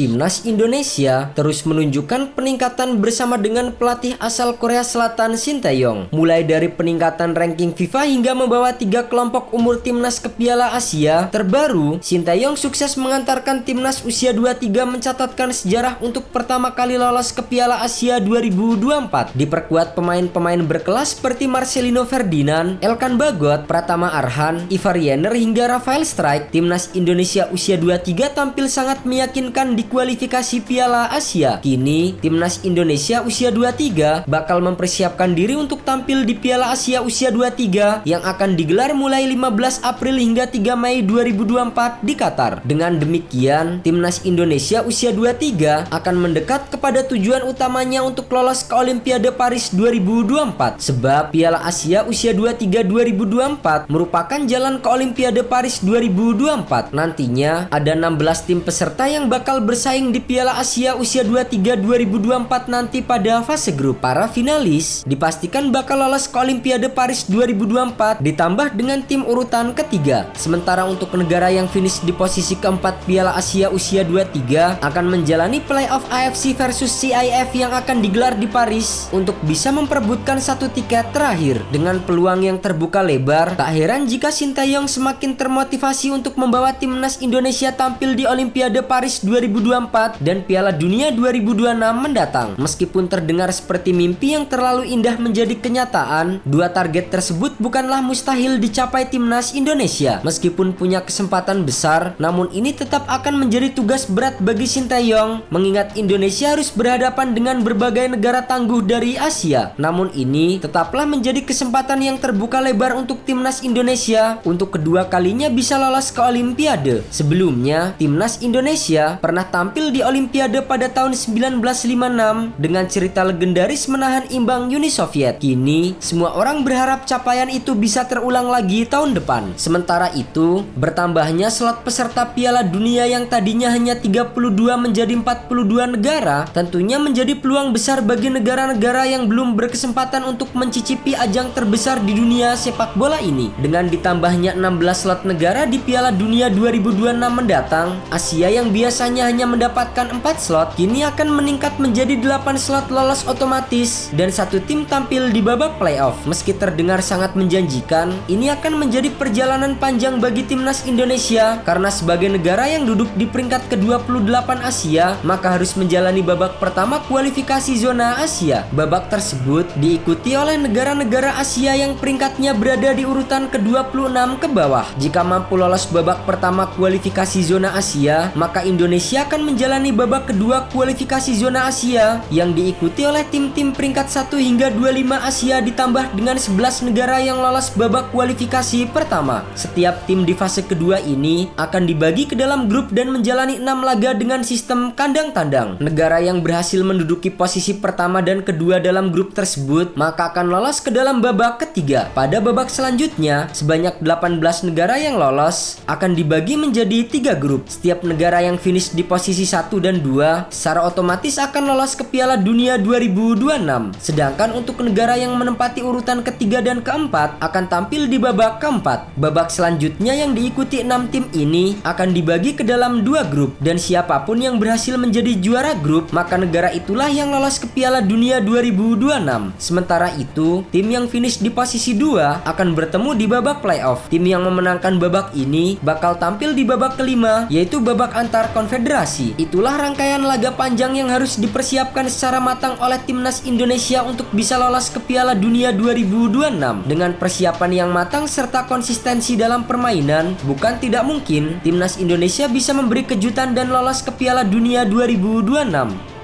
Timnas Indonesia terus menunjukkan peningkatan bersama dengan pelatih asal Korea Selatan Shin Tae-yong. Mulai dari peningkatan ranking FIFA hingga membawa 3 kelompok umur timnas ke Piala Asia. Terbaru, Shin Tae-yong sukses mengantarkan timnas usia 23 mencatatkan sejarah untuk pertama kali lolos ke Piala Asia 2024. Diperkuat pemain-pemain berkelas seperti Marcelino Ferdinand, Elkan Bagot, Pratama Arhan, Ivar Jenner hingga Rafael Strijk. Timnas Indonesia usia 23 tampil sangat meyakinkan di kualifikasi Piala Asia. Kini, timnas Indonesia usia 23 bakal mempersiapkan diri untuk tampil di Piala Asia usia 23 yang akan digelar mulai 15 April hingga 3 Mei 2024 di Qatar. Dengan demikian, timnas Indonesia usia 23 akan mendekat kepada tujuan utamanya untuk lolos ke Olimpiade Paris 2024. Sebab Piala Asia usia 23 2024 merupakan jalan ke Olimpiade Paris 2024. Nantinya ada 16 tim peserta yang bakal bersaing di Piala Asia usia 23 2024 nanti pada fase grup. Para finalis dipastikan bakal lolos ke Olimpiade Paris 2024 ditambah dengan tim urutan ketiga. Sementara untuk negara yang finish di posisi keempat Piala Asia usia 23 akan menjalani playoff AFC versus CIF yang akan digelar di Paris untuk bisa memperebutkan satu tiket terakhir. Dengan peluang yang terbuka lebar, tak heran jika Shin Tae-yong semakin termotivasi untuk membawa timnas Indonesia tampil di Olimpiade Paris 2024 dan Piala Dunia 2026 mendatang. Meskipun terdengar seperti mimpi yang terlalu indah menjadi kenyataan, dua target tersebut bukanlah mustahil dicapai timnas Indonesia. Meskipun punya kesempatan besar, namun ini tetap akan menjadi tugas berat bagi Shin Tae-yong mengingat Indonesia harus berhadapan dengan berbagai negara tangguh dari Asia. Namun ini tetaplah menjadi kesempatan yang terbuka lebar untuk timnas Indonesia untuk kedua kalinya bisa lolos ke Olimpiade. Sebelumnya, timnas Indonesia pernah tampil di Olimpiade pada tahun 1956 dengan cerita legendaris menahan imbang Uni Soviet. Kini, semua orang berharap capaian itu bisa terulang lagi tahun depan. Sementara itu, bertambahnya slot peserta Piala Dunia yang tadinya hanya 32 menjadi 42 negara, tentunya menjadi peluang besar bagi negara-negara yang belum berkesempatan untuk mencicipi ajang terbesar di dunia sepak bola ini. Dengan ditambahnya 16 slot negara di Piala Dunia 2026 mendatang, Asia yang biasanya hanya mendapatkan 4 slot, kini akan meningkat menjadi 8 slot lolos otomatis dan satu tim tampil di babak playoff. Meski terdengar sangat menjanjikan, ini akan menjadi perjalanan panjang bagi timnas Indonesia karena sebagai negara yang duduk di peringkat ke-28 Asia, maka harus menjalani babak pertama kualifikasi zona Asia. Babak tersebut diikuti oleh negara-negara Asia yang peringkatnya berada di urutan ke-26 ke bawah. Jika mampu lolos babak pertama kualifikasi zona Asia, maka Indonesia akan menjalani babak kedua kualifikasi zona Asia yang diikuti oleh tim-tim peringkat 1 hingga 25 Asia ditambah dengan 11 negara yang lolos babak kualifikasi pertama. Setiap tim di fase kedua ini akan dibagi ke dalam grup dan menjalani 6 laga dengan sistem kandang tandang. Negara yang berhasil menduduki posisi pertama dan kedua dalam grup tersebut maka akan lolos ke dalam babak ketiga. Pada babak selanjutnya, sebanyak 18 negara yang lolos akan dibagi menjadi 3 grup. Setiap negara yang finish di posisi 1 dan 2 secara otomatis akan lolos ke Piala Dunia 2026. Sedangkan untuk negara yang menempati urutan ketiga dan keempat akan tampil di babak keempat. Babak selanjutnya yang diikuti 6 tim ini akan dibagi ke dalam 2 grup dan siapapun yang berhasil menjadi juara grup maka negara itulah yang lolos ke Piala Dunia 2026. Sementara itu, tim yang finish di posisi 2 akan bertemu di babak playoff. Tim yang memenangkan babak ini bakal tampil di babak kelima, yaitu babak antar konfederasi. Itulah rangkaian laga panjang yang harus dipersiapkan secara matang oleh timnas Indonesia untuk bisa lolos ke Piala Dunia 2026. Dengan persiapan yang matang serta konsistensi dalam permainan, bukan tidak mungkin timnas Indonesia bisa memberi kejutan dan lolos ke Piala Dunia 2026.